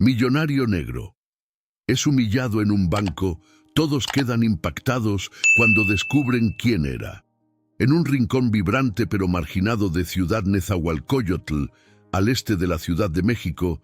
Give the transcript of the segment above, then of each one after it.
Millonario negro. Es humillado en un banco, todos quedan impactados cuando descubren quién era. En un rincón vibrante pero marginado de Ciudad Nezahualcóyotl, al este de la Ciudad de México,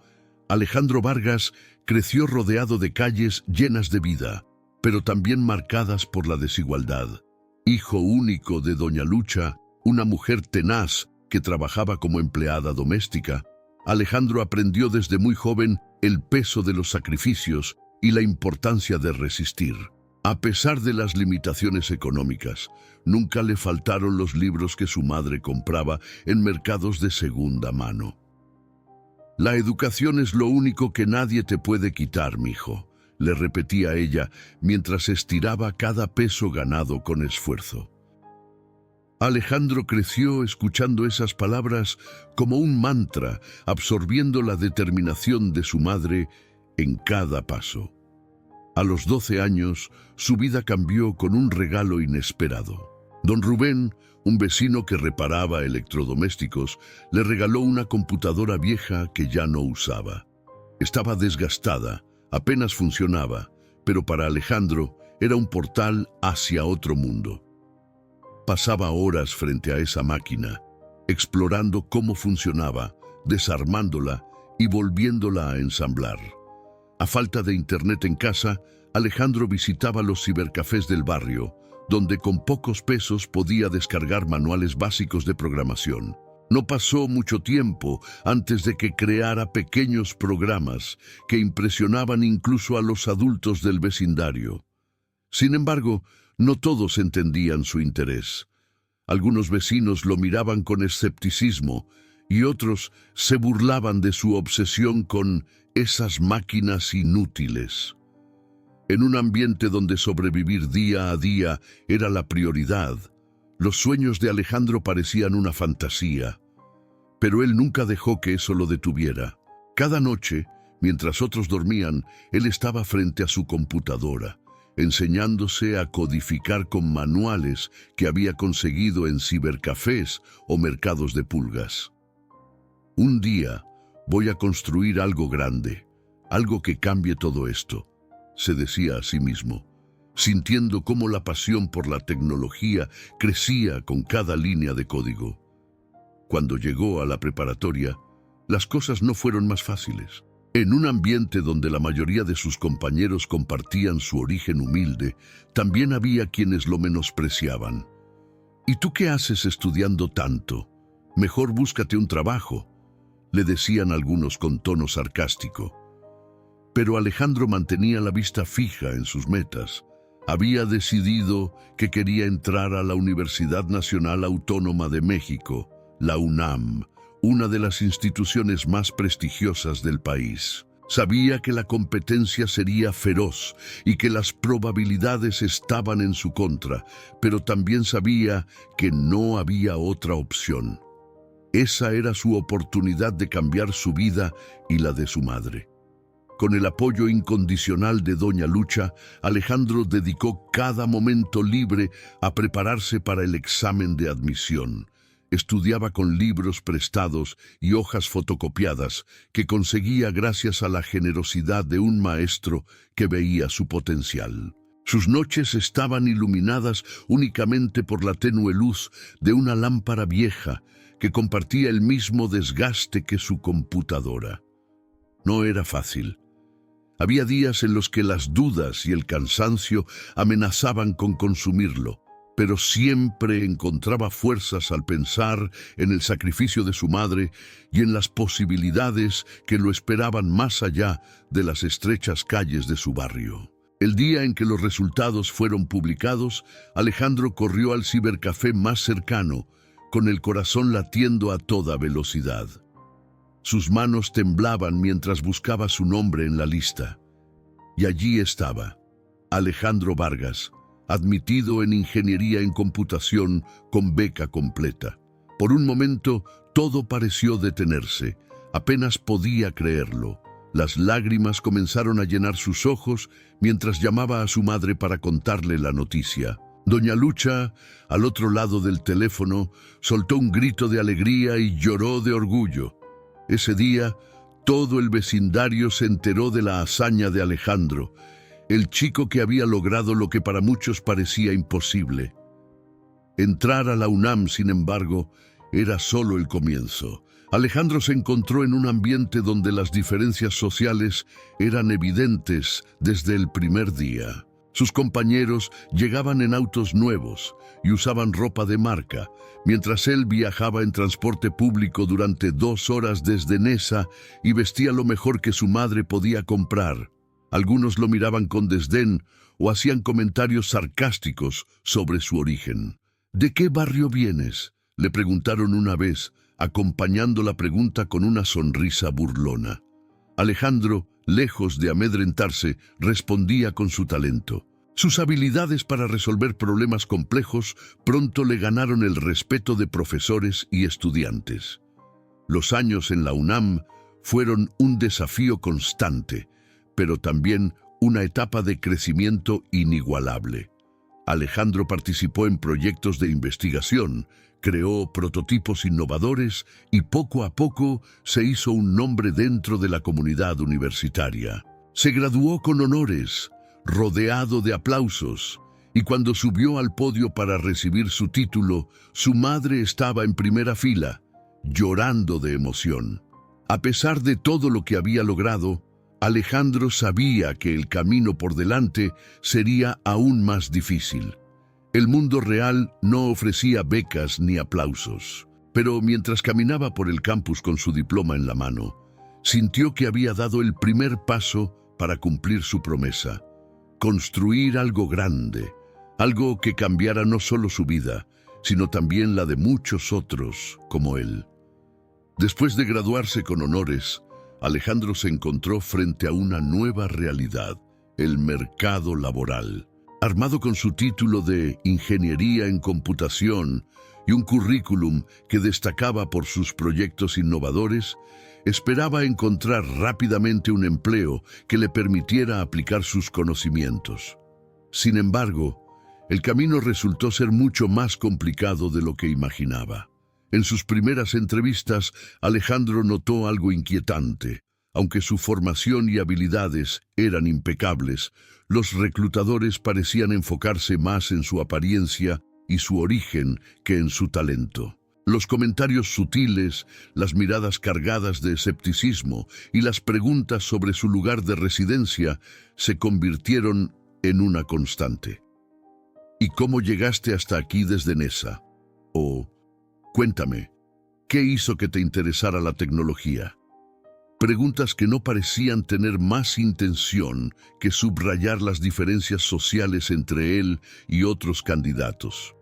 Alejandro Vargas creció rodeado de calles llenas de vida, pero también marcadas por la desigualdad. Hijo único de Doña Lucha, una mujer tenaz que trabajaba como empleada doméstica, Alejandro aprendió desde muy joven el peso de los sacrificios y la importancia de resistir. A pesar de las limitaciones económicas, nunca le faltaron los libros que su madre compraba en mercados de segunda mano. La educación es lo único que nadie te puede quitar, mijo, le repetía ella mientras estiraba cada peso ganado con esfuerzo. Alejandro creció escuchando esas palabras como un mantra, absorbiendo la determinación de su madre en cada paso. A los 12 años, su vida cambió con un regalo inesperado. Don Rubén, un vecino que reparaba electrodomésticos, le regaló una computadora vieja que ya no usaba. Estaba desgastada, apenas funcionaba, pero para Alejandro era un portal hacia otro mundo. Pasaba horas frente a esa máquina, explorando cómo funcionaba, desarmándola y volviéndola a ensamblar. A falta de internet en casa, Alejandro visitaba los cibercafés del barrio, donde con pocos pesos podía descargar manuales básicos de programación. No pasó mucho tiempo antes de que creara pequeños programas que impresionaban incluso a los adultos del vecindario. Sin embargo, no todos entendían su interés. Algunos vecinos lo miraban con escepticismo y otros se burlaban de su obsesión con esas máquinas inútiles. En un ambiente donde sobrevivir día a día era la prioridad, los sueños de Alejandro parecían una fantasía. Pero él nunca dejó que eso lo detuviera. Cada noche, mientras otros dormían, él estaba frente a su computadora, enseñándose a codificar con manuales que había conseguido en cibercafés o mercados de pulgas. Un día voy a construir algo grande, algo que cambie todo esto, se decía a sí mismo, sintiendo cómo la pasión por la tecnología crecía con cada línea de código. Cuando llegó a la preparatoria, las cosas no fueron más fáciles. En un ambiente donde la mayoría de sus compañeros compartían su origen humilde, también había quienes lo menospreciaban. ¿Y tú qué haces estudiando tanto? Mejor búscate un trabajo, le decían algunos con tono sarcástico. Pero Alejandro mantenía la vista fija en sus metas. Había decidido que quería entrar a la Universidad Nacional Autónoma de México, la UNAM, una de las instituciones más prestigiosas del país. Sabía que la competencia sería feroz y que las probabilidades estaban en su contra, pero también sabía que no había otra opción. Esa era su oportunidad de cambiar su vida y la de su madre. Con el apoyo incondicional de Doña Lucha, Alejandro dedicó cada momento libre a prepararse para el examen de admisión. Estudiaba con libros prestados y hojas fotocopiadas que conseguía gracias a la generosidad de un maestro que veía su potencial. Sus noches estaban iluminadas únicamente por la tenue luz de una lámpara vieja que compartía el mismo desgaste que su computadora. No era fácil. Había días en los que las dudas y el cansancio amenazaban con consumirlo, pero siempre encontraba fuerzas al pensar en el sacrificio de su madre y en las posibilidades que lo esperaban más allá de las estrechas calles de su barrio. El día en que los resultados fueron publicados, Alejandro corrió al cibercafé más cercano, con el corazón latiendo a toda velocidad. Sus manos temblaban mientras buscaba su nombre en la lista. Y allí estaba, Alejandro Vargas, admitido en Ingeniería en Computación con beca completa. Por un momento, todo pareció detenerse. Apenas podía creerlo. Las lágrimas comenzaron a llenar sus ojos mientras llamaba a su madre para contarle la noticia. Doña Lucha, al otro lado del teléfono, soltó un grito de alegría y lloró de orgullo. Ese día, Todo el vecindario se enteró de la hazaña de Alejandro, el chico que había logrado lo que para muchos parecía imposible. Entrar a la UNAM, sin embargo, era solo el comienzo. Alejandro se encontró en un ambiente donde las diferencias sociales eran evidentes desde el primer día. Sus compañeros llegaban en autos nuevos y usaban ropa de marca, mientras él viajaba en transporte público durante 2 horas desde Nesa y vestía lo mejor que su madre podía comprar. Algunos lo miraban con desdén o hacían comentarios sarcásticos sobre su origen. ¿De qué barrio vienes?, le preguntaron una vez, acompañando la pregunta con una sonrisa burlona. Alejandro, lejos de amedrentarse, respondía con su talento. Sus habilidades para resolver problemas complejos pronto le ganaron el respeto de profesores y estudiantes. Los años en la UNAM fueron un desafío constante, pero también una etapa de crecimiento inigualable. Alejandro participó en proyectos de investigación, creó prototipos innovadores y poco a poco se hizo un nombre dentro de la comunidad universitaria. Se graduó con honores, rodeado de aplausos, y cuando subió al podio para recibir su título, su madre estaba en primera fila, llorando de emoción. A pesar de todo lo que había logrado, Alejandro sabía que el camino por delante sería aún más difícil. El mundo real no ofrecía becas ni aplausos, pero mientras caminaba por el campus con su diploma en la mano, sintió que había dado el primer paso para cumplir su promesa: construir algo grande, algo que cambiara no solo su vida, sino también la de muchos otros como él. Después de graduarse con honores, Alejandro se encontró frente a una nueva realidad: el mercado laboral. Armado con su título de Ingeniería en Computación y un currículum que destacaba por sus proyectos innovadores, esperaba encontrar rápidamente un empleo que le permitiera aplicar sus conocimientos. Sin embargo, el camino resultó ser mucho más complicado de lo que imaginaba. En sus primeras entrevistas, Alejandro notó algo inquietante. Aunque su formación y habilidades eran impecables, los reclutadores parecían enfocarse más en su apariencia y su origen que en su talento. Los comentarios sutiles, las miradas cargadas de escepticismo y las preguntas sobre su lugar de residencia se convirtieron en una constante. ¿Y cómo llegaste hasta aquí desde Nesa? O, cuéntame, ¿qué hizo que te interesara la tecnología? Preguntas que no parecían tener más intención que subrayar las diferencias sociales entre él y otros candidatos.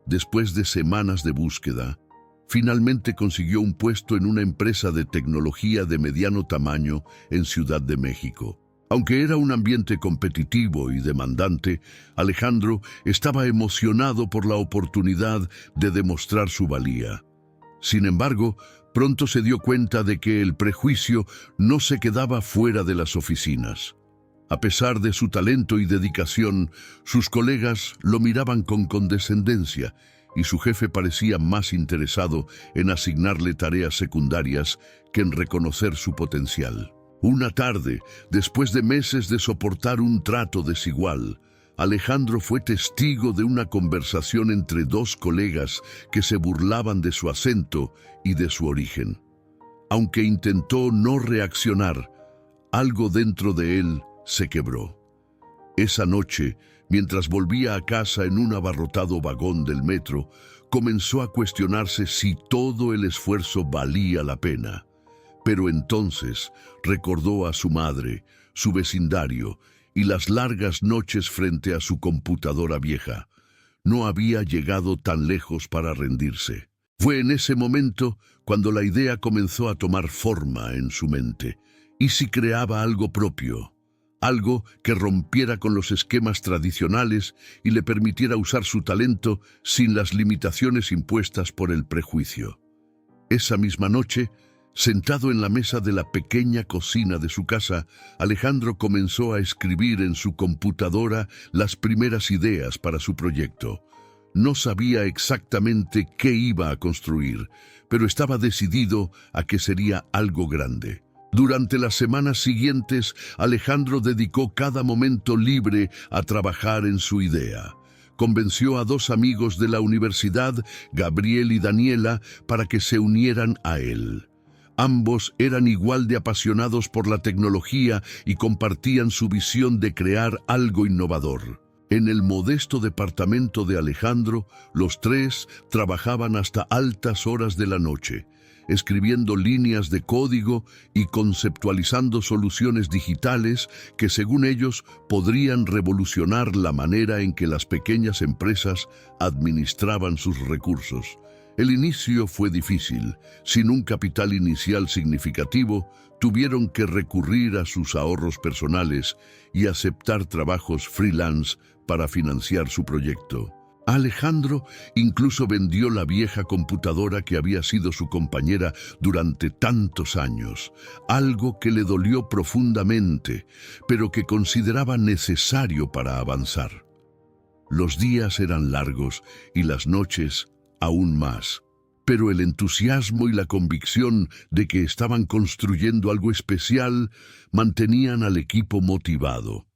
Después de semanas de búsqueda, finalmente consiguió un puesto en una empresa de tecnología de mediano tamaño en Ciudad de México. Aunque era un ambiente competitivo y demandante, Alejandro estaba emocionado por la oportunidad de demostrar su valía. Sin embargo, pronto se dio cuenta de que el prejuicio no se quedaba fuera de las oficinas. A pesar de su talento y dedicación, sus colegas lo miraban con condescendencia y su jefe parecía más interesado en asignarle tareas secundarias que en reconocer su potencial. Una tarde, después de meses de soportar un trato desigual, Alejandro fue testigo de una conversación entre 2 colegas que se burlaban de su acento y de su origen. Aunque intentó no reaccionar, algo dentro de él se quebró. Esa noche, mientras volvía a casa en un abarrotado vagón del metro, comenzó a cuestionarse si todo el esfuerzo valía la pena. Pero entonces recordó a su madre, su vecindario y las largas noches frente a su computadora vieja. No había llegado tan lejos para rendirse. Fue en ese momento cuando la idea comenzó a tomar forma en su mente. ¿Y si creaba algo propio? Algo que rompiera con los esquemas tradicionales y le permitiera usar su talento sin las limitaciones impuestas por el prejuicio. Esa misma noche, sentado en la mesa de la pequeña cocina de su casa, Alejandro comenzó a escribir en su computadora las primeras ideas para su proyecto. No sabía exactamente qué iba a construir, pero estaba decidido a que sería algo grande. Durante las semanas siguientes, Alejandro dedicó cada momento libre a trabajar en su idea. Convenció a dos amigos de la universidad, Gabriel y Daniela, para que se unieran a él. Ambos eran igual de apasionados por la tecnología y compartían su visión de crear algo innovador. En el modesto departamento de Alejandro, los tres trabajaban hasta altas horas de la noche, escribiendo líneas de código y conceptualizando soluciones digitales que, según ellos, podrían revolucionar la manera en que las pequeñas empresas administraban sus recursos. El inicio fue difícil. Sin un capital inicial significativo, tuvieron que recurrir a sus ahorros personales y aceptar trabajos freelance para financiar su proyecto. Alejandro incluso vendió la vieja computadora que había sido su compañera durante tantos años, algo que le dolió profundamente, pero que consideraba necesario para avanzar. Los días eran largos y las noches aún más, pero el entusiasmo y la convicción de que estaban construyendo algo especial mantenían al equipo motivado.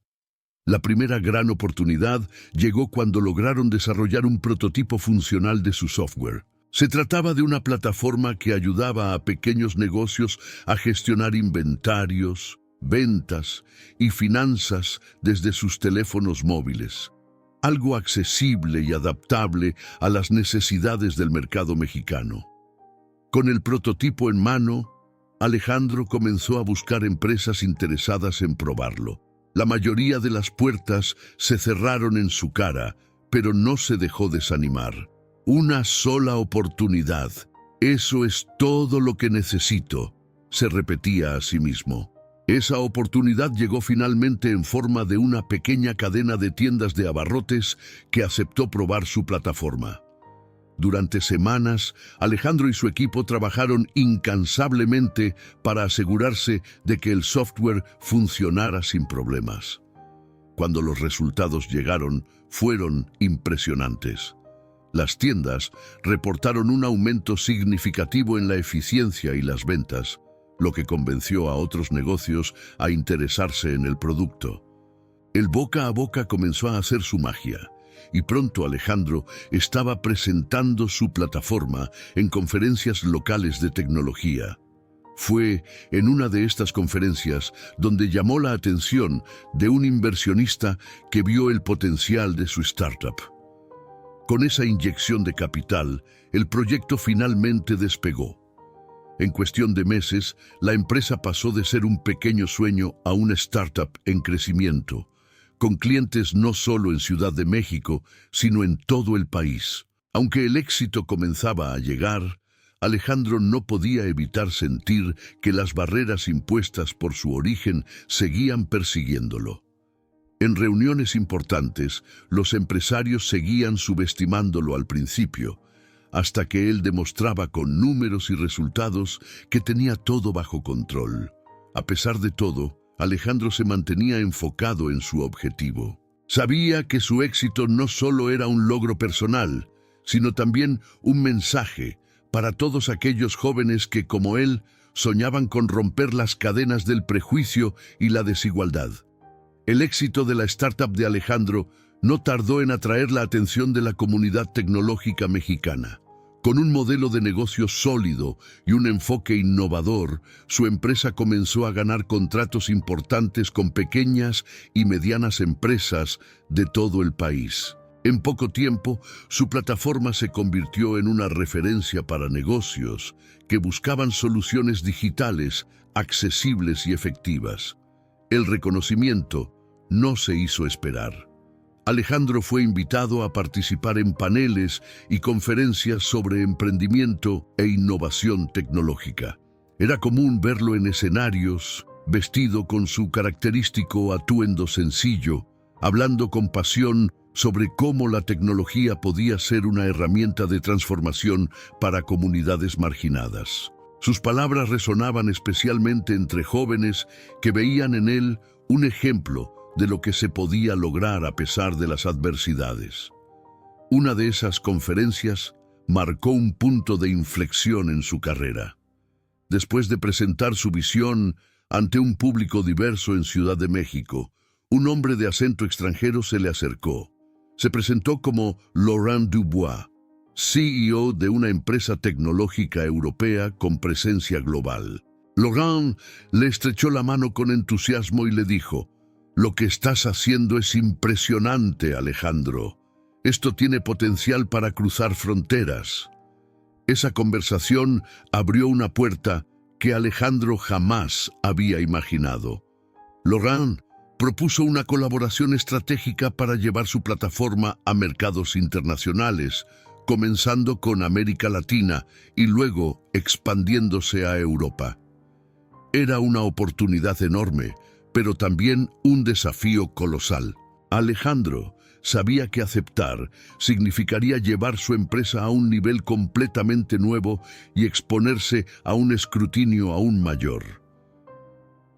La primera gran oportunidad llegó cuando lograron desarrollar un prototipo funcional de su software. Se trataba de una plataforma que ayudaba a pequeños negocios a gestionar inventarios, ventas y finanzas desde sus teléfonos móviles. Algo accesible y adaptable a las necesidades del mercado mexicano. Con el prototipo en mano, Alejandro comenzó a buscar empresas interesadas en probarlo. La mayoría de las puertas se cerraron en su cara, pero no se dejó desanimar. Una sola oportunidad. Eso es todo lo que necesito, se repetía a sí mismo. Esa oportunidad llegó finalmente en forma de una pequeña cadena de tiendas de abarrotes que aceptó probar su plataforma. Durante semanas, Alejandro y su equipo trabajaron incansablemente para asegurarse de que el software funcionara sin problemas. Cuando los resultados llegaron, fueron impresionantes. Las tiendas reportaron un aumento significativo en la eficiencia y las ventas, lo que convenció a otros negocios a interesarse en el producto. El boca a boca comenzó a hacer su magia, y pronto Alejandro estaba presentando su plataforma en conferencias locales de tecnología. Fue en una de estas conferencias donde llamó la atención de un inversionista que vio el potencial de su startup. Con esa inyección de capital, el proyecto finalmente despegó. En cuestión de meses, la empresa pasó de ser un pequeño sueño a una startup en crecimiento, con clientes no solo en Ciudad de México, sino en todo el país. Aunque el éxito comenzaba a llegar, Alejandro no podía evitar sentir que las barreras impuestas por su origen seguían persiguiéndolo. En reuniones importantes, los empresarios seguían subestimándolo al principio, hasta que él demostraba con números y resultados que tenía todo bajo control. A pesar de todo, Alejandro se mantenía enfocado en su objetivo. Sabía que su éxito no solo era un logro personal, sino también un mensaje para todos aquellos jóvenes que, como él, soñaban con romper las cadenas del prejuicio y la desigualdad. El éxito de la startup de Alejandro no tardó en atraer la atención de la comunidad tecnológica mexicana. Con un modelo de negocio sólido y un enfoque innovador, su empresa comenzó a ganar contratos importantes con pequeñas y medianas empresas de todo el país. En poco tiempo, su plataforma se convirtió en una referencia para negocios que buscaban soluciones digitales, accesibles y efectivas. El reconocimiento no se hizo esperar. Alejandro fue invitado a participar en paneles y conferencias sobre emprendimiento e innovación tecnológica. Era común verlo en escenarios, vestido con su característico atuendo sencillo, hablando con pasión sobre cómo la tecnología podía ser una herramienta de transformación para comunidades marginadas. Sus palabras resonaban especialmente entre jóvenes que veían en él un ejemplo de lo que se podía lograr a pesar de las adversidades. Una de esas conferencias marcó un punto de inflexión en su carrera. Después de presentar su visión ante un público diverso en Ciudad de México, un hombre de acento extranjero se le acercó. Se presentó como Laurent Dubois, CEO de una empresa tecnológica europea con presencia global. Laurent le estrechó la mano con entusiasmo y le dijo: «Lo que estás haciendo es impresionante, Alejandro. Esto tiene potencial para cruzar fronteras». Esa conversación abrió una puerta que Alejandro jamás había imaginado. Laurent propuso una colaboración estratégica para llevar su plataforma a mercados internacionales, comenzando con América Latina y luego expandiéndose a Europa. Era una oportunidad enorme, pero también un desafío colosal. Alejandro sabía que aceptar significaría llevar su empresa a un nivel completamente nuevo y exponerse a un escrutinio aún mayor.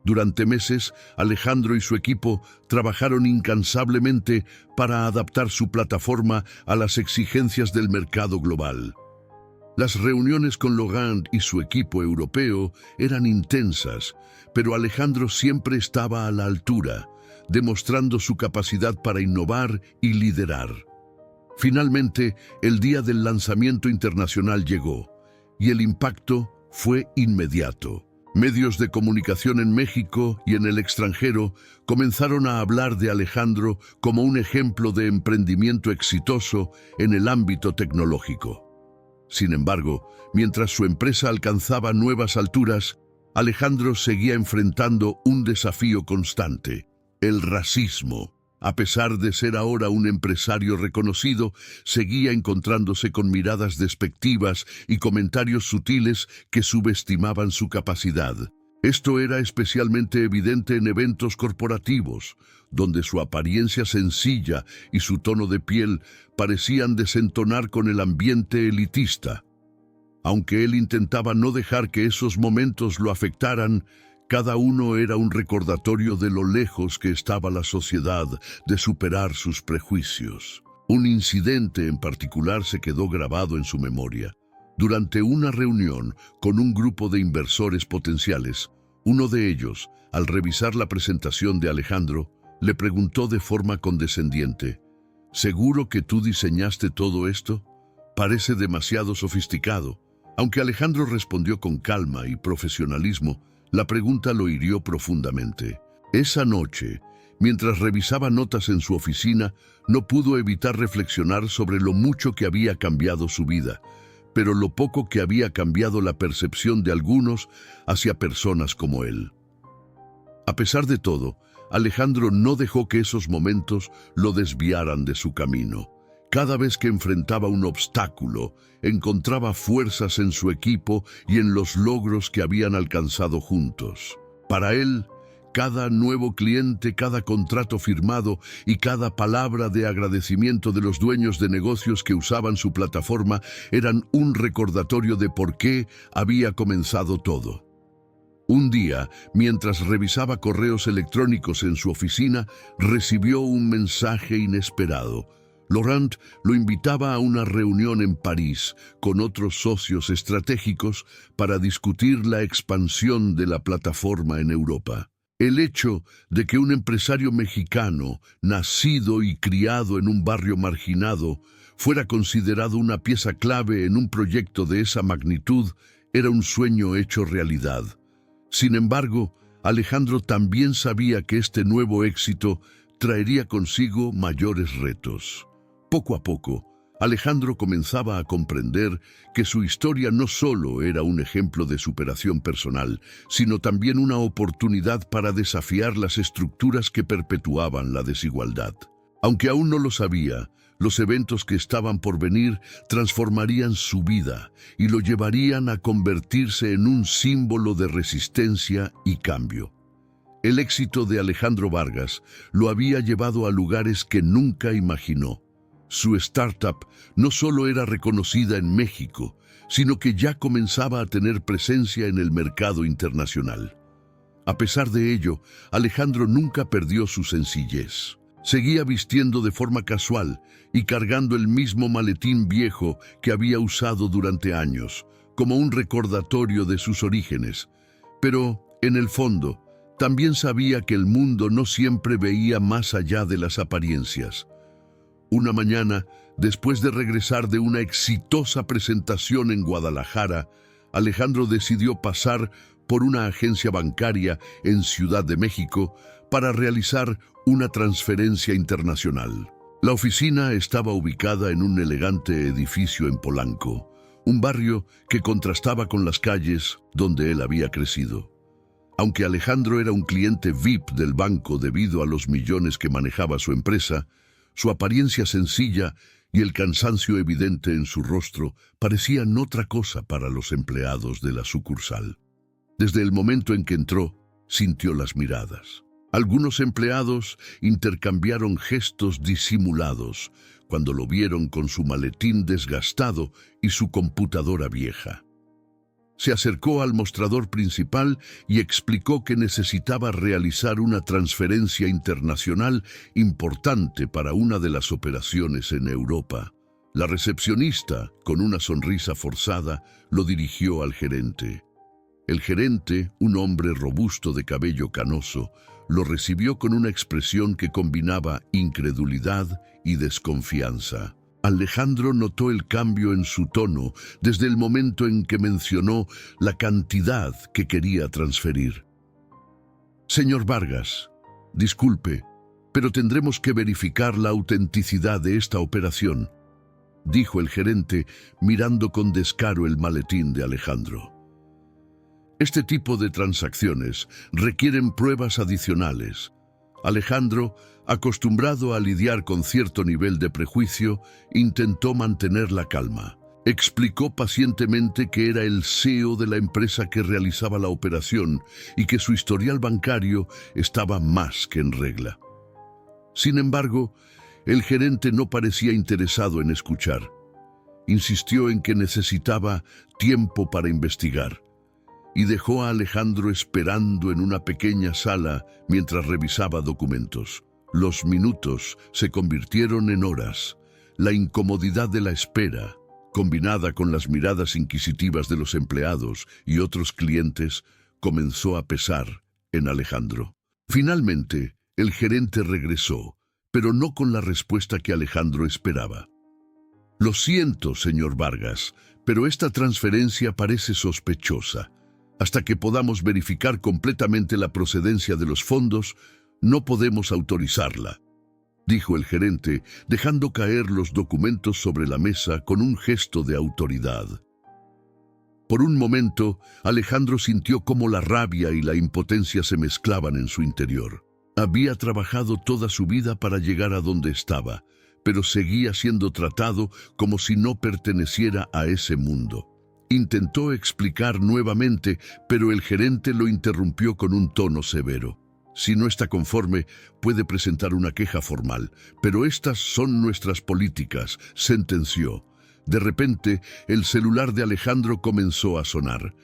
Durante meses, Alejandro y su equipo trabajaron incansablemente para adaptar su plataforma a las exigencias del mercado global. Las reuniones con Laurent y su equipo europeo eran intensas, pero Alejandro siempre estaba a la altura, demostrando su capacidad para innovar y liderar. Finalmente, el día del lanzamiento internacional llegó, y el impacto fue inmediato. Medios de comunicación en México y en el extranjero comenzaron a hablar de Alejandro como un ejemplo de emprendimiento exitoso en el ámbito tecnológico. Sin embargo, mientras su empresa alcanzaba nuevas alturas, Alejandro seguía enfrentando un desafío constante: el racismo. A pesar de ser ahora un empresario reconocido, seguía encontrándose con miradas despectivas y comentarios sutiles que subestimaban su capacidad. Esto era especialmente evidente en eventos corporativos, donde su apariencia sencilla y su tono de piel parecían desentonar con el ambiente elitista. Aunque él intentaba no dejar que esos momentos lo afectaran, cada uno era un recordatorio de lo lejos que estaba la sociedad de superar sus prejuicios. Un incidente en particular se quedó grabado en su memoria. Durante una reunión con un grupo de inversores potenciales, uno de ellos, al revisar la presentación de Alejandro, le preguntó de forma condescendiente: «¿Seguro que tú diseñaste todo esto? Parece demasiado sofisticado». Aunque Alejandro respondió con calma y profesionalismo, la pregunta lo hirió profundamente. Esa noche, mientras revisaba notas en su oficina, no pudo evitar reflexionar sobre lo mucho que había cambiado su vida, pero lo poco que había cambiado la percepción de algunos hacia personas como él. A pesar de todo, Alejandro no dejó que esos momentos lo desviaran de su camino. Cada vez que enfrentaba un obstáculo, encontraba fuerzas en su equipo y en los logros que habían alcanzado juntos. Para él, cada nuevo cliente, cada contrato firmado y cada palabra de agradecimiento de los dueños de negocios que usaban su plataforma eran un recordatorio de por qué había comenzado todo. Un día, mientras revisaba correos electrónicos en su oficina, recibió un mensaje inesperado. Laurent lo invitaba a una reunión en París con otros socios estratégicos para discutir la expansión de la plataforma en Europa. El hecho de que un empresario mexicano, nacido y criado en un barrio marginado, fuera considerado una pieza clave en un proyecto de esa magnitud era un sueño hecho realidad. Sin embargo, Alejandro también sabía que este nuevo éxito traería consigo mayores retos. Poco a poco, Alejandro comenzaba a comprender que su historia no solo era un ejemplo de superación personal, sino también una oportunidad para desafiar las estructuras que perpetuaban la desigualdad. Aunque aún no lo sabía, los eventos que estaban por venir transformarían su vida y lo llevarían a convertirse en un símbolo de resistencia y cambio. El éxito de Alejandro Vargas lo había llevado a lugares que nunca imaginó. Su startup no solo era reconocida en México, sino que ya comenzaba a tener presencia en el mercado internacional. A pesar de ello, Alejandro nunca perdió su sencillez. Seguía vistiendo de forma casual y cargando el mismo maletín viejo que había usado durante años, como un recordatorio de sus orígenes, pero, en el fondo, también sabía que el mundo no siempre veía más allá de las apariencias. Una mañana, después de regresar de una exitosa presentación en Guadalajara, Alejandro decidió pasar por una agencia bancaria en Ciudad de México para realizar una transferencia internacional. La oficina estaba ubicada en un elegante edificio en Polanco, un barrio que contrastaba con las calles donde él había crecido. Aunque Alejandro era un cliente VIP del banco debido a los millones que manejaba su empresa, su apariencia sencilla y el cansancio evidente en su rostro parecían otra cosa para los empleados de la sucursal. Desde el momento en que entró, sintió las miradas. Algunos empleados intercambiaron gestos disimulados cuando lo vieron con su maletín desgastado y su computadora vieja. Se acercó al mostrador principal y explicó que necesitaba realizar una transferencia internacional importante para una de las operaciones en Europa. La recepcionista, con una sonrisa forzada, lo dirigió al gerente. El gerente, un hombre robusto de cabello canoso, lo recibió con una expresión que combinaba incredulidad y desconfianza. Alejandro notó el cambio en su tono desde el momento en que mencionó la cantidad que quería transferir. Señor Vargas, disculpe, pero tendremos que verificar la autenticidad de esta operación, dijo el gerente, mirando con descaro el maletín de Alejandro. Este tipo de transacciones requieren pruebas adicionales. Alejandro, acostumbrado a lidiar con cierto nivel de prejuicio, intentó mantener la calma. Explicó pacientemente que era el CEO de la empresa que realizaba la operación y que su historial bancario estaba más que en regla. Sin embargo, el gerente no parecía interesado en escuchar. Insistió en que necesitaba tiempo para investigar y dejó a Alejandro esperando en una pequeña sala mientras revisaba documentos. Los minutos se convirtieron en horas. La incomodidad de la espera, combinada con las miradas inquisitivas de los empleados y otros clientes, comenzó a pesar en Alejandro. Finalmente, el gerente regresó, pero no con la respuesta que Alejandro esperaba. Lo siento, señor Vargas, pero esta transferencia parece sospechosa. Hasta que podamos verificar completamente la procedencia de los fondos, no podemos autorizarla, dijo el gerente, dejando caer los documentos sobre la mesa con un gesto de autoridad. Por un momento, Alejandro sintió cómo la rabia y la impotencia se mezclaban en su interior. Había trabajado toda su vida para llegar a donde estaba, pero seguía siendo tratado como si no perteneciera a ese mundo. Intentó explicar nuevamente, pero el gerente lo interrumpió con un tono severo. Si no está conforme, puede presentar una queja formal, pero estas son nuestras políticas, sentenció. De repente, el celular de Alejandro comenzó a sonar.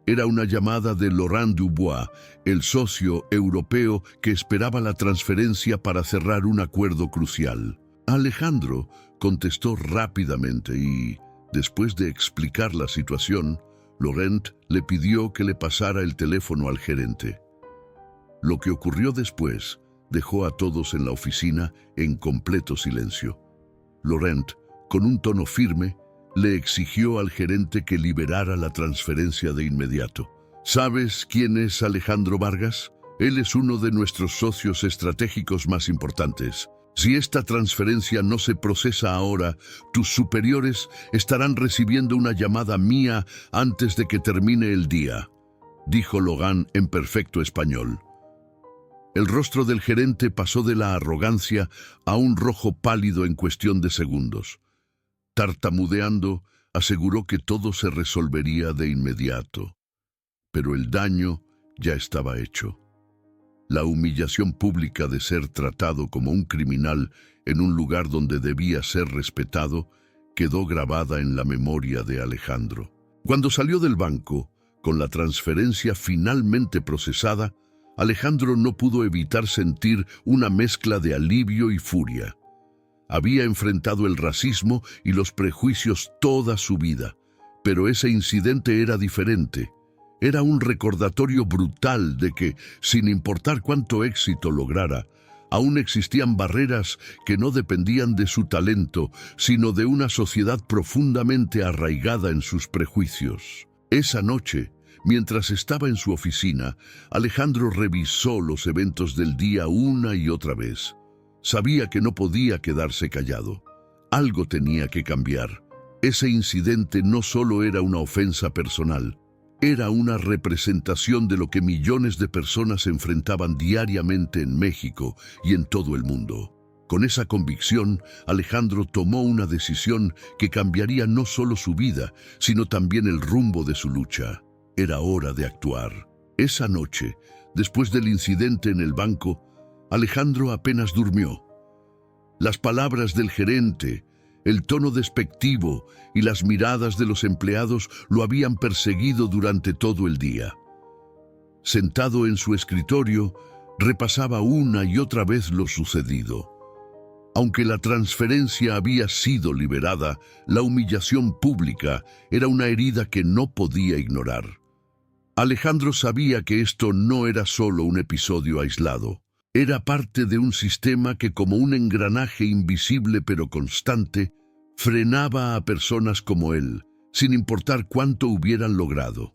Era una llamada de Laurent Dubois, el socio europeo que esperaba la transferencia para cerrar un acuerdo crucial. Alejandro contestó rápidamente y, después de explicar la situación, Laurent le pidió que le pasara el teléfono al gerente. Lo que ocurrió después dejó a todos en la oficina en completo silencio. Laurent, con un tono firme, le exigió al gerente que liberara la transferencia de inmediato. ¿Sabes quién es Alejandro Vargas? Él es uno de nuestros socios estratégicos más importantes. Si esta transferencia no se procesa ahora, tus superiores estarán recibiendo una llamada mía antes de que termine el día, dijo Logan en perfecto español. El rostro del gerente pasó de la arrogancia a un rojo pálido en cuestión de segundos. Tartamudeando, aseguró que todo se resolvería de inmediato. Pero el daño ya estaba hecho. La humillación pública de ser tratado como un criminal en un lugar donde debía ser respetado quedó grabada en la memoria de Alejandro. Cuando salió del banco, con la transferencia finalmente procesada, Alejandro no pudo evitar sentir una mezcla de alivio y furia. Había enfrentado el racismo y los prejuicios toda su vida, Pero ese incidente era diferente. Era un recordatorio brutal de que, sin importar cuánto éxito lograra, aún existían barreras que no dependían de su talento, sino de una sociedad profundamente arraigada en sus prejuicios. Esa noche, mientras estaba en su oficina, Alejandro revisó los eventos del día una y otra vez. Sabía que no podía quedarse callado. Algo tenía que cambiar. Ese incidente no solo era una ofensa personal, era una representación de lo que millones de personas enfrentaban diariamente en México y en todo el mundo. Con esa convicción, Alejandro tomó una decisión que cambiaría no solo su vida, sino también el rumbo de su lucha. Era hora de actuar. Esa noche, después del incidente en el banco, Alejandro apenas durmió. Las palabras del gerente, el tono despectivo y las miradas de los empleados lo habían perseguido durante todo el día. Sentado en su escritorio, repasaba una y otra vez lo sucedido. Aunque la transferencia había sido liberada, la humillación pública era una herida que no podía ignorar. Alejandro sabía que esto no era solo un episodio aislado. Era parte de un sistema que, como un engranaje invisible pero constante, frenaba a personas como él, sin importar cuánto hubieran logrado.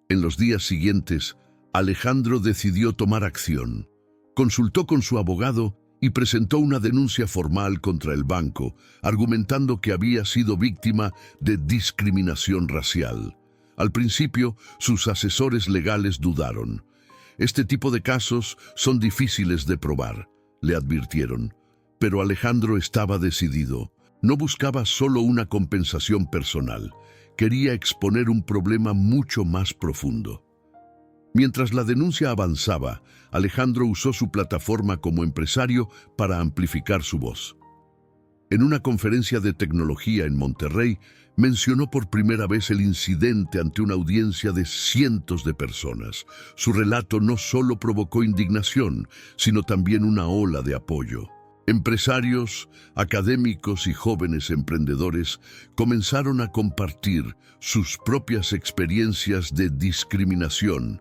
En los días siguientes, Alejandro decidió tomar acción. Consultó con su abogado y presentó una denuncia formal contra el banco, argumentando que había sido víctima de discriminación racial. Al principio, sus asesores legales dudaron. Este tipo de casos son difíciles de probar, le advirtieron. Pero Alejandro estaba decidido. No buscaba solo una compensación personal. Quería exponer un problema mucho más profundo. Mientras la denuncia avanzaba, Alejandro usó su plataforma como empresario para amplificar su voz. En una conferencia de tecnología en Monterrey, mencionó por primera vez el incidente ante una audiencia de cientos de personas. Su relato no solo provocó indignación, sino también una ola de apoyo. Empresarios, académicos y jóvenes emprendedores comenzaron a compartir sus propias experiencias de discriminación,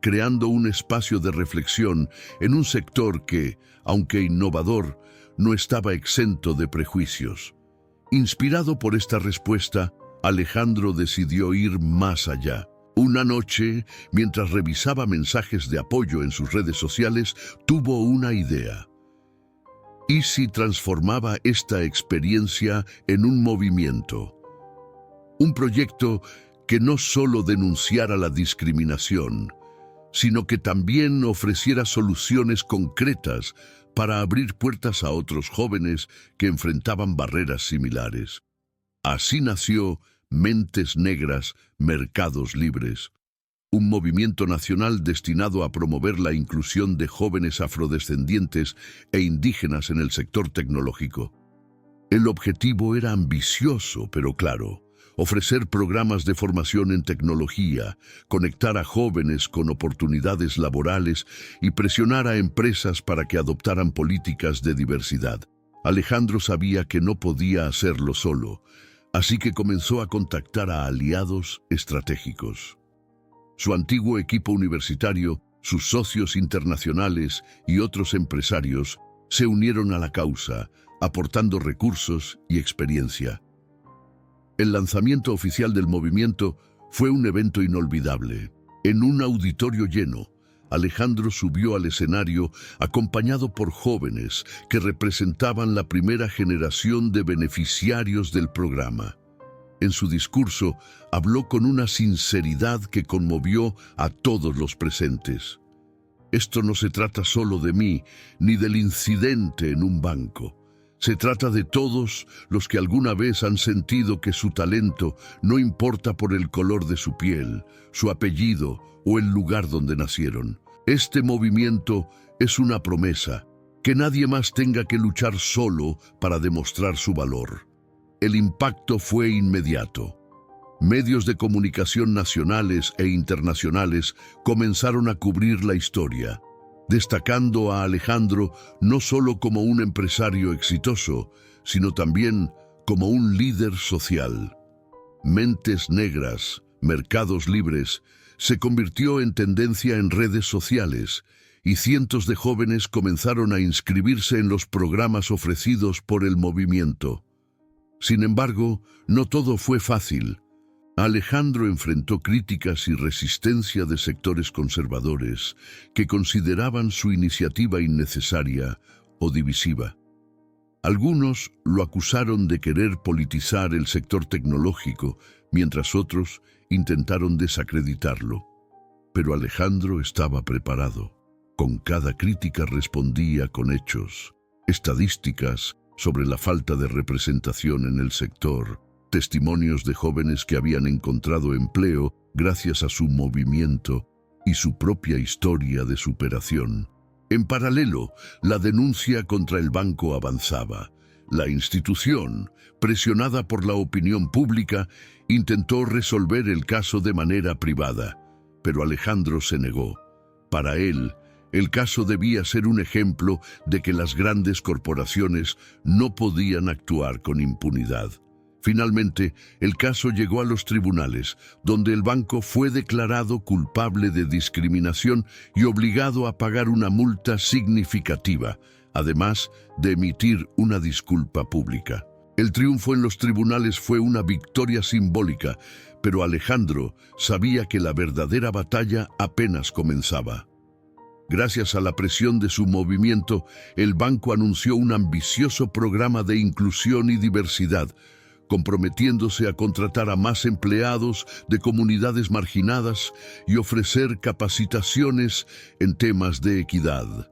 creando un espacio de reflexión en un sector que, aunque innovador, no estaba exento de prejuicios. Inspirado por esta respuesta, Alejandro decidió ir más allá. Una noche, mientras revisaba mensajes de apoyo en sus redes sociales, tuvo una idea. ¿Y si transformaba esta experiencia en un movimiento? Un proyecto que no solo denunciara la discriminación, sino que también ofreciera soluciones concretas para abrir puertas a otros jóvenes que enfrentaban barreras similares. Así nació Mentes Negras, Mercados Libres, un movimiento nacional destinado a promover la inclusión de jóvenes afrodescendientes e indígenas en el sector tecnológico. El objetivo era ambicioso, pero claro: ofrecer programas de formación en tecnología, conectar a jóvenes con oportunidades laborales y presionar a empresas para que adoptaran políticas de diversidad. Alejandro sabía que no podía hacerlo solo, así que comenzó a contactar a aliados estratégicos. Su antiguo equipo universitario, sus socios internacionales y otros empresarios se unieron a la causa, aportando recursos y experiencia. El lanzamiento oficial del movimiento fue un evento inolvidable. En un auditorio lleno, Alejandro subió al escenario acompañado por jóvenes que representaban la primera generación de beneficiarios del programa. En su discurso, habló con una sinceridad que conmovió a todos los presentes. Esto no se trata solo de mí, ni del incidente en un banco. Se trata de todos los que alguna vez han sentido que su talento no importa por el color de su piel, su apellido o el lugar donde nacieron. Este movimiento es una promesa, que nadie más tenga que luchar solo para demostrar su valor. El impacto fue inmediato. Medios de comunicación nacionales e internacionales comenzaron a cubrir la historia, destacando a Alejandro no solo como un empresario exitoso, sino también como un líder social. Mentes negras, mercados libres, se convirtió en tendencia en redes sociales y cientos de jóvenes comenzaron a inscribirse en los programas ofrecidos por el movimiento. Sin embargo, no todo fue fácil. Alejandro enfrentó críticas y resistencia de sectores conservadores que consideraban su iniciativa innecesaria o divisiva. Algunos lo acusaron de querer politizar el sector tecnológico, mientras otros intentaron desacreditarlo. Pero Alejandro estaba preparado. Con cada crítica respondía con hechos, estadísticas sobre la falta de representación en el sector, testimonios de jóvenes que habían encontrado empleo gracias a su movimiento y su propia historia de superación. En paralelo, la denuncia contra el banco avanzaba. La institución, presionada por la opinión pública, intentó resolver el caso de manera privada, pero Alejandro se negó. Para él, el caso debía ser un ejemplo de que las grandes corporaciones no podían actuar con impunidad. Finalmente, el caso llegó a los tribunales, donde el banco fue declarado culpable de discriminación y obligado a pagar una multa significativa, además de emitir una disculpa pública. El triunfo en los tribunales fue una victoria simbólica, pero Alejandro sabía que la verdadera batalla apenas comenzaba. Gracias a la presión de su movimiento, el banco anunció un ambicioso programa de inclusión y diversidad, comprometiéndose a contratar a más empleados de comunidades marginadas y ofrecer capacitaciones en temas de equidad.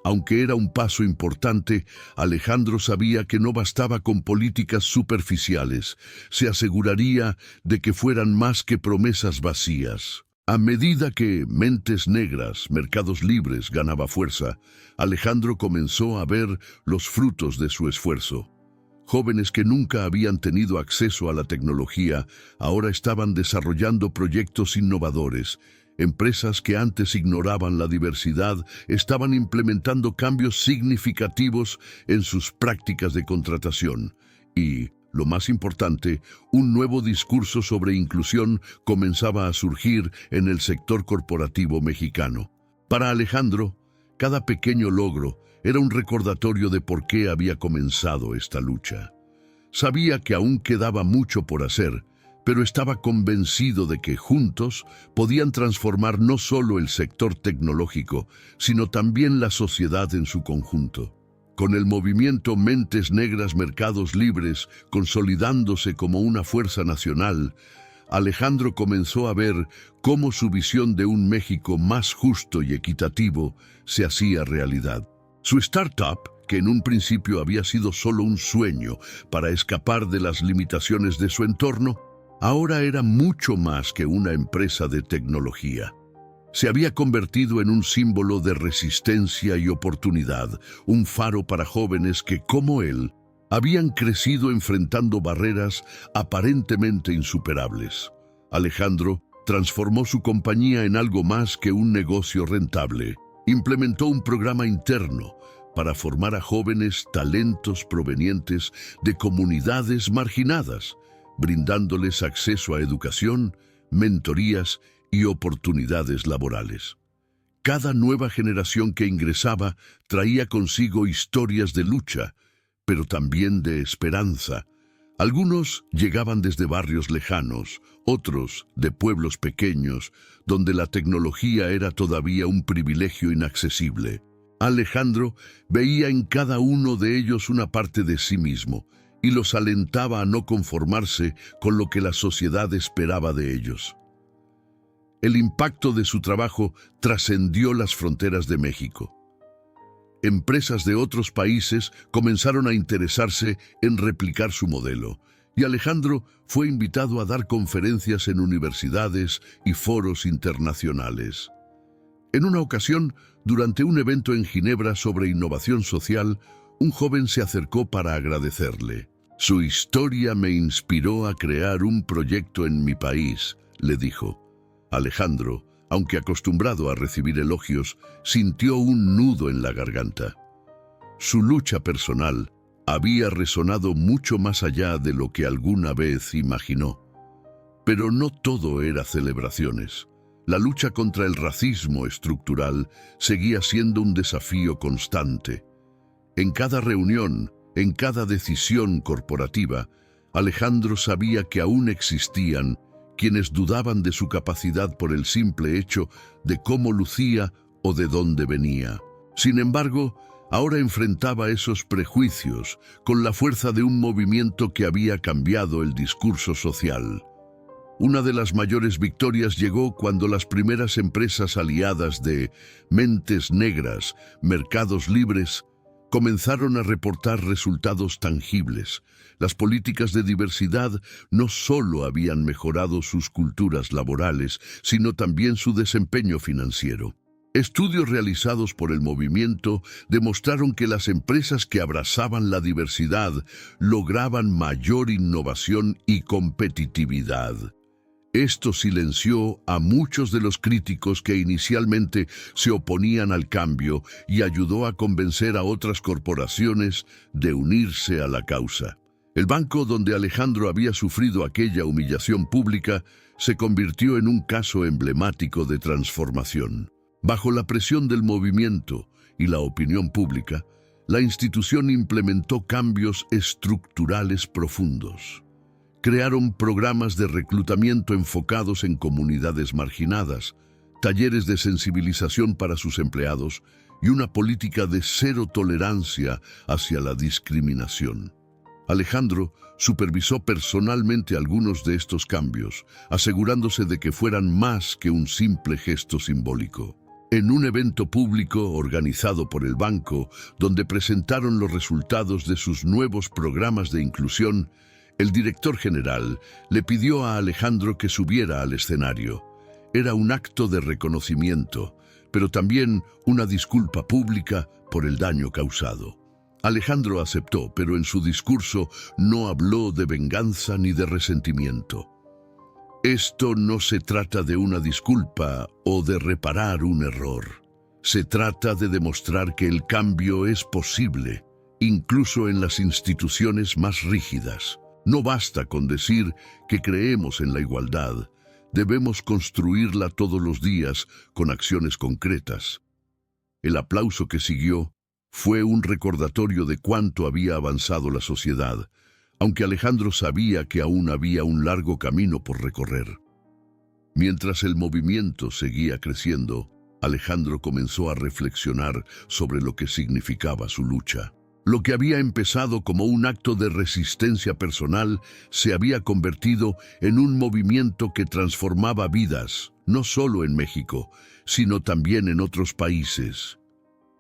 Aunque era un paso importante, Alejandro sabía que no bastaba con políticas superficiales, se aseguraría de que fueran más que promesas vacías. A medida que Mentes Negras, Mercados Libres ganaba fuerza, Alejandro comenzó a ver los frutos de su esfuerzo. Jóvenes que nunca habían tenido acceso a la tecnología ahora estaban desarrollando proyectos innovadores. Empresas que antes ignoraban la diversidad estaban implementando cambios significativos en sus prácticas de contratación. Y, lo más importante, un nuevo discurso sobre inclusión comenzaba a surgir en el sector corporativo mexicano. Para Alejandro, cada pequeño logro era un recordatorio de por qué había comenzado esta lucha. Sabía que aún quedaba mucho por hacer, pero estaba convencido de que juntos podían transformar no solo el sector tecnológico, sino también la sociedad en su conjunto. Con el movimiento Mentes Negras Mercados Libres consolidándose como una fuerza nacional, Alejandro comenzó a ver cómo su visión de un México más justo y equitativo se hacía realidad. Su startup, que en un principio había sido solo un sueño para escapar de las limitaciones de su entorno, ahora era mucho más que una empresa de tecnología. Se había convertido en un símbolo de resistencia y oportunidad, un faro para jóvenes que, como él, habían crecido enfrentando barreras aparentemente insuperables. Alejandro transformó su compañía en algo más que un negocio rentable. Implementó un programa interno para formar a jóvenes talentos provenientes de comunidades marginadas, brindándoles acceso a educación, mentorías y oportunidades laborales. Cada nueva generación que ingresaba traía consigo historias de lucha, pero también de esperanza. Algunos llegaban desde barrios lejanos, otros de pueblos pequeños, donde la tecnología era todavía un privilegio inaccesible. Alejandro veía en cada uno de ellos una parte de sí mismo y los alentaba a no conformarse con lo que la sociedad esperaba de ellos. El impacto de su trabajo trascendió las fronteras de México. Empresas de otros países comenzaron a interesarse en replicar su modelo, y Alejandro fue invitado a dar conferencias en universidades y foros internacionales. En una ocasión, durante un evento en Ginebra sobre innovación social, un joven se acercó para agradecerle. «Su historia me inspiró a crear un proyecto en mi país», le dijo. Alejandro, aunque acostumbrado a recibir elogios, sintió un nudo en la garganta. Su lucha personal había resonado mucho más allá de lo que alguna vez imaginó. Pero no todo era celebraciones. La lucha contra el racismo estructural seguía siendo un desafío constante. En cada reunión, en cada decisión corporativa, Alejandro sabía que aún existían quienes dudaban de su capacidad por el simple hecho de cómo lucía o de dónde venía. Sin embargo, ahora enfrentaba esos prejuicios con la fuerza de un movimiento que había cambiado el discurso social. Una de las mayores victorias llegó cuando las primeras empresas aliadas de Mentes Negras, Mercados Libres, comenzaron a reportar resultados tangibles. Las políticas de diversidad no solo habían mejorado sus culturas laborales, sino también su desempeño financiero. Estudios realizados por el movimiento demostraron que las empresas que abrazaban la diversidad lograban mayor innovación y competitividad. Esto silenció a muchos de los críticos que inicialmente se oponían al cambio y ayudó a convencer a otras corporaciones de unirse a la causa. El banco donde Alejandro había sufrido aquella humillación pública se convirtió en un caso emblemático de transformación. Bajo la presión del movimiento y la opinión pública, la institución implementó cambios estructurales profundos. Crearon programas de reclutamiento enfocados en comunidades marginadas, talleres de sensibilización para sus empleados y una política de cero tolerancia hacia la discriminación. Alejandro supervisó personalmente algunos de estos cambios, asegurándose de que fueran más que un simple gesto simbólico. En un evento público organizado por el banco, donde presentaron los resultados de sus nuevos programas de inclusión, el director general le pidió a Alejandro que subiera al escenario. Era un acto de reconocimiento, pero también una disculpa pública por el daño causado. Alejandro aceptó, pero en su discurso no habló de venganza ni de resentimiento. Esto no se trata de una disculpa o de reparar un error. Se trata de demostrar que el cambio es posible, incluso en las instituciones más rígidas. No basta con decir que creemos en la igualdad, debemos construirla todos los días con acciones concretas. El aplauso que siguió fue un recordatorio de cuánto había avanzado la sociedad, aunque Alejandro sabía que aún había un largo camino por recorrer. Mientras el movimiento seguía creciendo, Alejandro comenzó a reflexionar sobre lo que significaba su lucha. Lo que había empezado como un acto de resistencia personal se había convertido en un movimiento que transformaba vidas, no solo en México, sino también en otros países.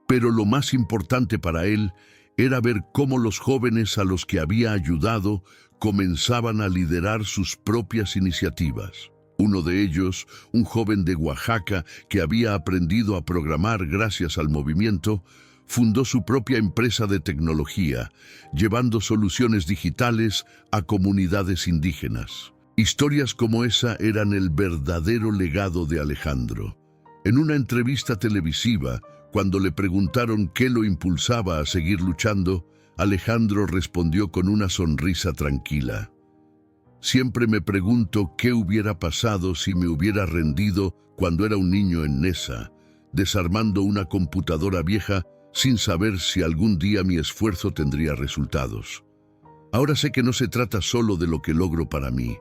Pero lo más importante para él era ver cómo los jóvenes a los que había ayudado comenzaban a liderar sus propias iniciativas. Uno de ellos, un joven de Oaxaca que había aprendido a programar gracias al movimiento, fundó su propia empresa de tecnología, llevando soluciones digitales a comunidades indígenas. Historias como esa eran el verdadero legado de Alejandro. En una entrevista televisiva, cuando le preguntaron qué lo impulsaba a seguir luchando, Alejandro respondió con una sonrisa tranquila. Siempre me pregunto qué hubiera pasado si me hubiera rendido cuando era un niño en Nesa, desarmando una computadora vieja sin saber si algún día mi esfuerzo tendría resultados. Ahora sé que no se trata solo de lo que logro para mí,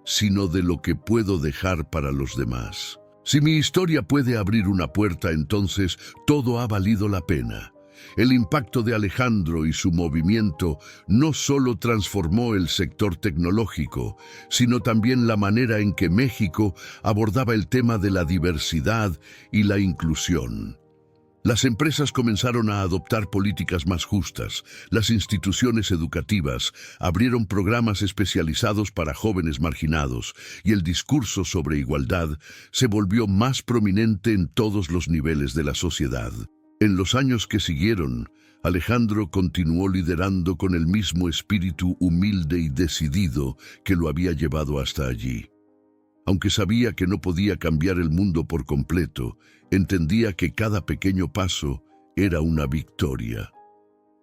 sino de lo que puedo dejar para los demás. Si mi historia puede abrir una puerta, entonces todo ha valido la pena. El impacto de Alejandro y su movimiento no solo transformó el sector tecnológico, sino también la manera en que México abordaba el tema de la diversidad y la inclusión. Las empresas comenzaron a adoptar políticas más justas, las instituciones educativas abrieron programas especializados para jóvenes marginados y el discurso sobre igualdad se volvió más prominente en todos los niveles de la sociedad. En los años que siguieron, Alejandro continuó liderando con el mismo espíritu humilde y decidido que lo había llevado hasta allí. Aunque sabía que no podía cambiar el mundo por completo, entendía que cada pequeño paso era una victoria.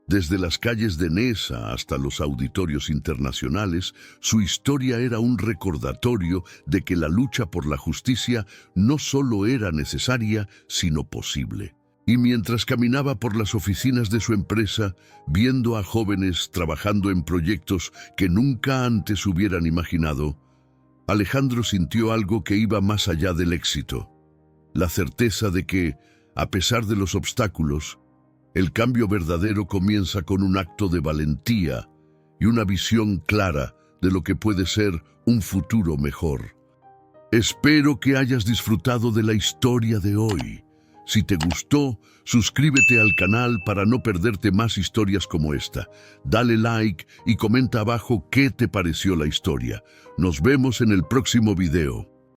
Desde las calles de Nesa hasta los auditorios internacionales, su historia era un recordatorio de que la lucha por la justicia no solo era necesaria, sino posible. Y mientras caminaba por las oficinas de su empresa, viendo a jóvenes trabajando en proyectos que nunca antes hubieran imaginado, Alejandro sintió algo que iba más allá del éxito. La certeza de que, a pesar de los obstáculos, el cambio verdadero comienza con un acto de valentía y una visión clara de lo que puede ser un futuro mejor. Espero que hayas disfrutado de la historia de hoy. Si te gustó, suscríbete al canal para no perderte más historias como esta. Dale like y comenta abajo qué te pareció la historia. Nos vemos en el próximo video.